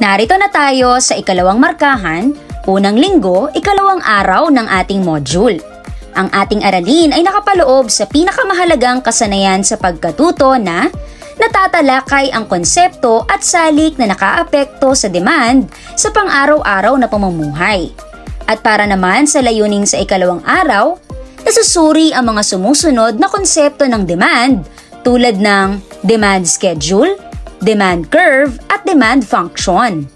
Narito na tayo sa ikalawang markahan, unang linggo, ikalawang araw ng ating module. Ang ating aralin ay nakapaloob sa pinakamahalagang kasanayan sa pagkatuto na natatalakay ang konsepto at salik na nakaapekto sa demand sa pang-araw-araw na pamumuhay. At para naman sa layuning sa ikalawang araw, nasusuri ang mga sumusunod na konsepto ng demand tulad ng demand schedule, demand curve, at demand function.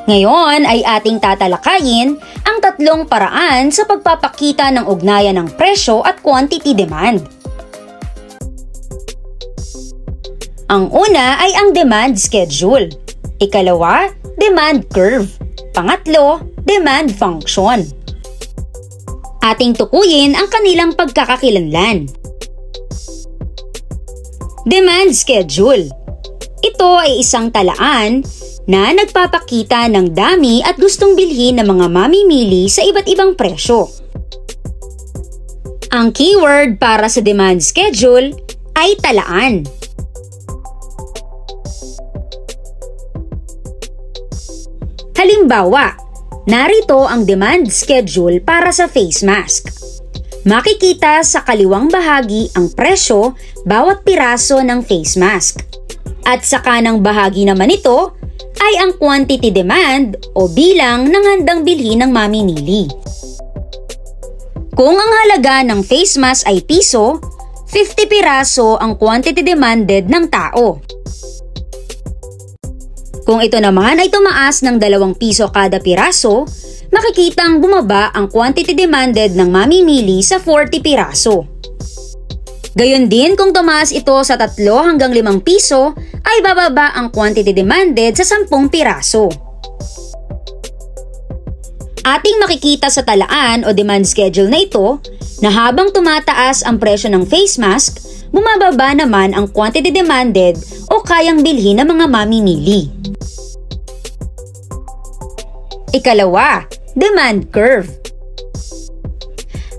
Ngayon ay ating tatalakayin ang tatlong paraan sa pagpapakita ng ugnayan ng presyo at quantity demand. Ang una ay ang demand schedule. Ikalawa, demand curve. Pangatlo, demand function. Ating tukuyin ang kanilang pagkakakilanlan. Demand schedule. Ito ay isang talaan na nagpapakita ng dami at gustong bilhin ng mga mamimili sa iba't ibang presyo. Ang keyword para sa demand schedule ay talaan. Halimbawa, narito ang demand schedule para sa face mask. Makikita sa kaliwang bahagi ang presyo bawat piraso ng face mask. At sa kanang bahagi naman ito ay ang quantity demand o bilang ng handang bilhin ng mamimili. Kung ang halaga ng face mask ay piso, 50 piraso ang quantity demanded ng tao. Kung ito naman ay tumaas ng 2 piso kada piraso, makikitang bumaba ang quantity demanded ng mamimili sa 40 piraso. Gayon din kung tumaas ito sa 3 hanggang 5 piso, ay bababa ang quantity demanded sa 10 piraso. Ating makikita sa talaan o demand schedule na ito na habang tumataas ang presyo ng face mask, bumababa naman ang quantity demanded o kayang bilhin ng mga mamimili. Ikalawa, demand curve.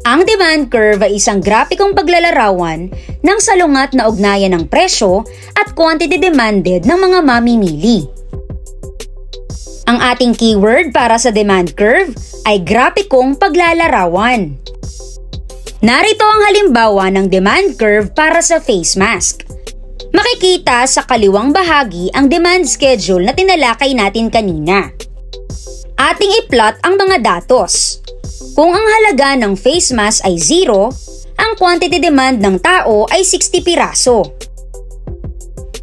Ang demand curve ay isang grapikong paglalarawan ng salungat na ugnayan ng presyo at quantity demanded ng mga mamimili. Ang ating keyword para sa demand curve ay grapikong paglalarawan. Narito ang halimbawa ng demand curve para sa face mask. Makikita sa kaliwang bahagi ang demand schedule na tinalakay natin kanina. Ating i-plot ang mga datos. Kung ang halaga ng face mask ay 0, ang quantity demand ng tao ay 60 piraso.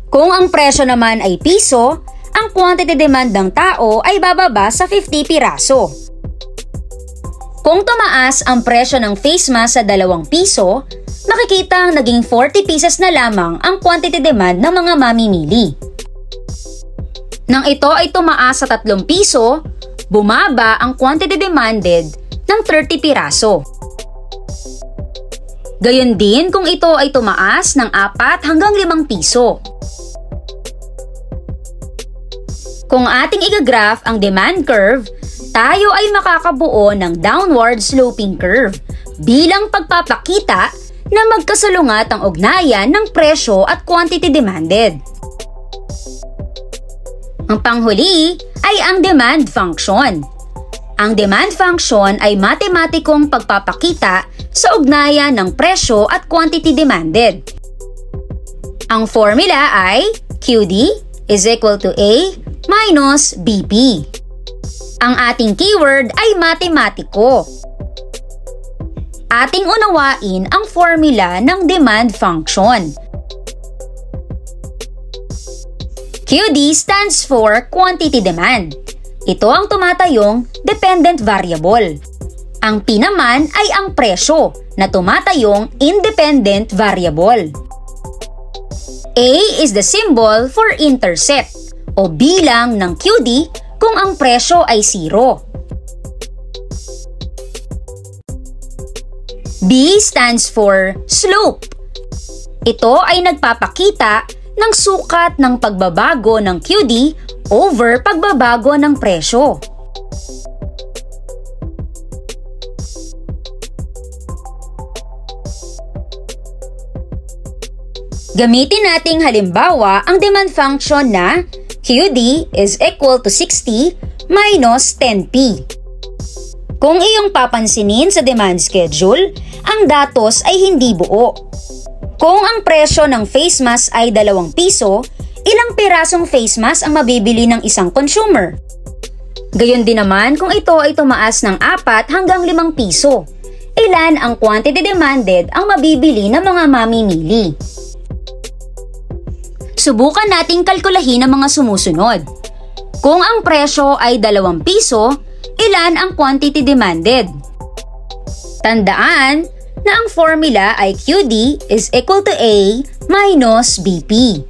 Kung ang presyo naman ay piso, ang quantity demand ng tao ay bababa sa 50 piraso. Kung tumaas ang presyo ng face mask sa 2 piso, makikita ang naging 40 pieces na lamang ang quantity demand ng mga mamimili. Nang ito ay tumaas sa 3 piso, bumaba ang quantity demanded ng 30 piraso. Gayon din kung ito ay tumaas ng 4 hanggang 5 piso. Kung ating igagraph ang demand curve, tayo ay makakabuo ng downward sloping curve bilang pagpapakita na magkasalungat ang ugnayan ng presyo at quantity demanded. Ang panghuli ay ang demand function. Ang demand function ay matematikong pagpapakita sa ugnayan ng presyo at quantity demanded. Ang formula ay QD is equal to A minus BP. Ang ating keyword ay matematiko. Ating unawain ang formula ng demand function. QD stands for quantity demand. Ito ang tumatayong dependent variable. Ang P naman ay ang presyo na tumatayong independent variable. A is the symbol for intercept o bilang ng QD kung ang presyo ay 0. B stands for slope. Ito ay nagpapakita ng sukat ng pagbabago ng QD over pagbabago ng presyo. Gamitin nating halimbawa ang demand function na QD is equal to 60 minus 10P. Kung iyong papansinin sa demand schedule, ang datos ay hindi buo. Kung ang presyo ng face mask ay 2 piso, ilang pirasong face mask ang mabibili ng isang consumer? Gayon din naman kung ito ay tumaas ng 4 hanggang 5 piso. Ilan ang quantity demanded ang mabibili ng mga mamimili? Subukan nating kalkulahin ang mga sumusunod. Kung ang presyo ay 2 piso, ilan ang quantity demanded? Tandaan na ang formula ay QD is equal to A minus BP.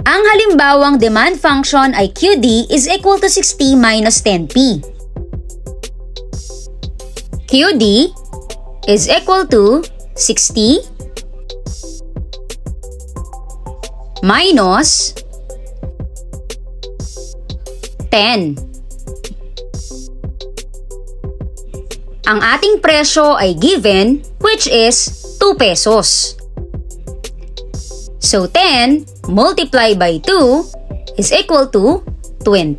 Ang halimbawang demand function ay QD is equal to 60 minus 10P. QD is equal to 60 minus 10. Ang ating presyo ay given, which is 2 pesos. So 10 multiplied by 2 is equal to 20.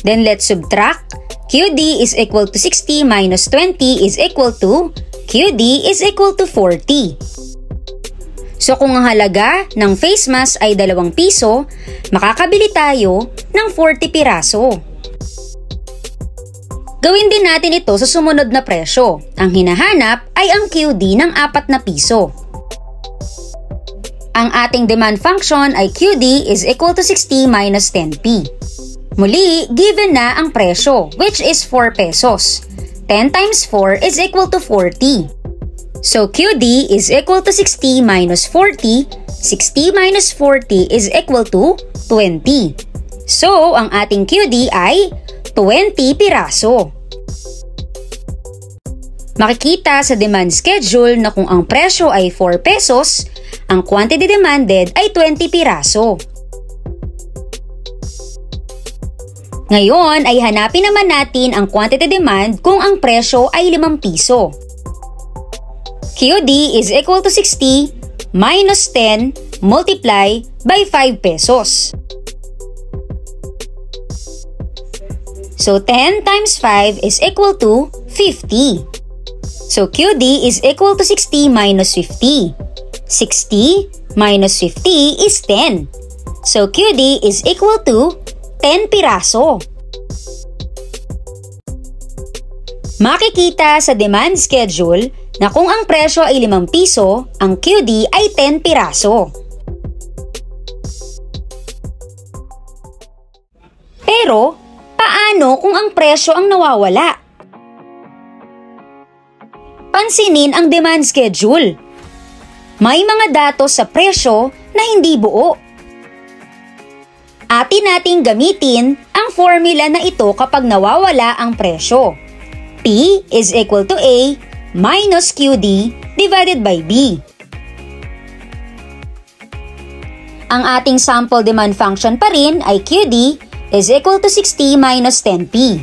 Then let's subtract. QD is equal to 60 minus 20 is equal to QD is equal to 40. So kung ang halaga ng face mask ay 2 piso, makakabili tayo ng 40 piraso. Gawin din natin ito sa sumunod na presyo. Ang hinahanap ay ang QD ng 4 na piso. Ang ating demand function ay QD is equal to 60 minus 10P. Muli, given na ang presyo, which is 4 pesos. 10 times 4 is equal to 40. So QD is equal to 60 minus 40. 60 minus 40 is equal to 20. So, ang ating QD ay 20 piraso. Makikita sa demand schedule na kung ang presyo ay 4 pesos, ang quantity demanded ay 20 piraso. Ngayon ay hanapin naman natin ang quantity demand kung ang presyo ay 5 piso. QD is equal to 60 minus 10 multiply by 5 pesos. So 10 times 5 is equal to 50. So QD is equal to 60 minus 50. 60 minus 50 is 10. So QD is equal to 10 piraso. Makikita sa demand schedule na kung ang presyo ay 5 piso, ang QD ay 10 piraso. Pero, paano kung ang presyo ang nawawala? Pansinin ang demand schedule. May mga datos sa presyo na hindi buo. Atin nating gamitin ang formula na ito kapag nawawala ang presyo. P is equal to A minus QD divided by B. Ang ating sample demand function pa rin ay QD is equal to 60 minus 10P.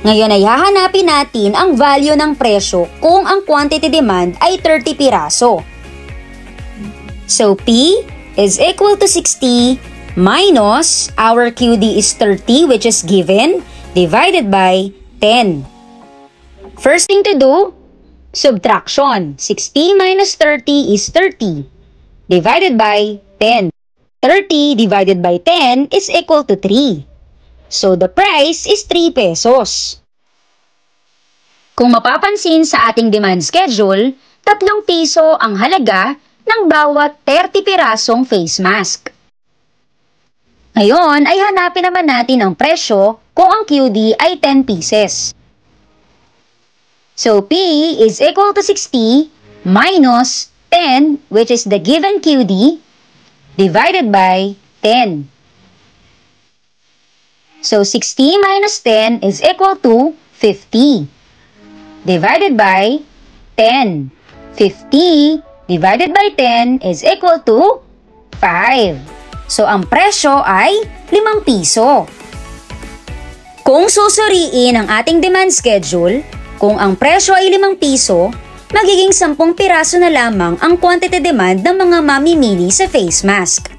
Ngayon ay hahanapin natin ang value ng presyo kung ang quantity demand ay 30 piraso. So P is equal to 60 minus our QD is 30 which is given divided by 10. First thing to do, subtraction. 60 minus 30 is 30 divided by 10. 30 divided by 10 is equal to 3. So the price is 3 pesos. Kung mapapansin sa ating demand schedule, 3 piso ang halaga ng bawat 30 pirasong face mask. Ngayon ay hanapin naman natin ang presyo kung ang QD ay 10 pieces. So P is equal to 60 minus 10, which is the given QD, divided by 10. So 60 minus 10 is equal to 50, divided by 10. 50 divided by 10 is equal to 5. So ang presyo ay 5 piso. Kung susuriin ang ating demand schedule, kung ang presyo ay 5 piso, magiging 10 piraso na lamang ang quantity demand ng mga mamimili sa face mask.